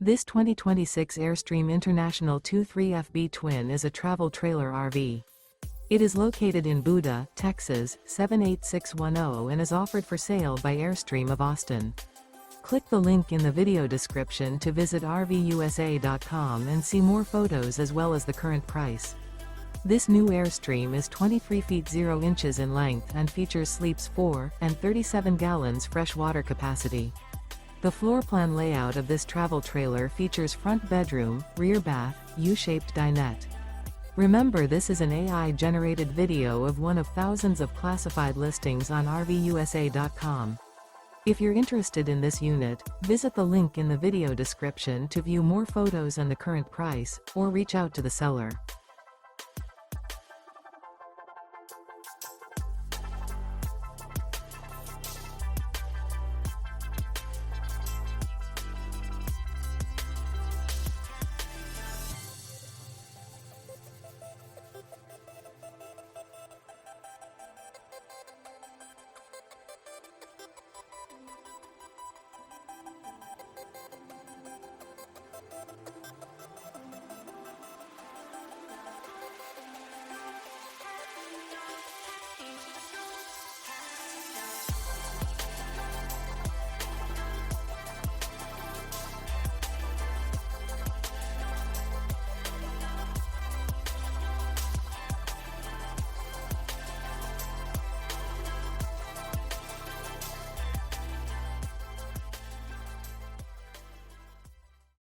This 2026 Airstream International 23FB Twin is a travel trailer RV. It is located in Buda, Texas, 78610 and is offered for sale by Airstream of Austin. Click the link in the video description to visit RVUSA.com and see more photos as well as the current price. This new Airstream is 23 feet 0 inches in length and features sleeps 4 and 37 gallons fresh water capacity. The floor plan layout of this travel trailer features front bedroom, rear bath, U-shaped dinette. Remember, this is an AI-generated video of one of thousands of classified listings on RVUSA.com. If you're interested in this unit, visit the link in the video description to view more photos and the current price, or reach out to the seller.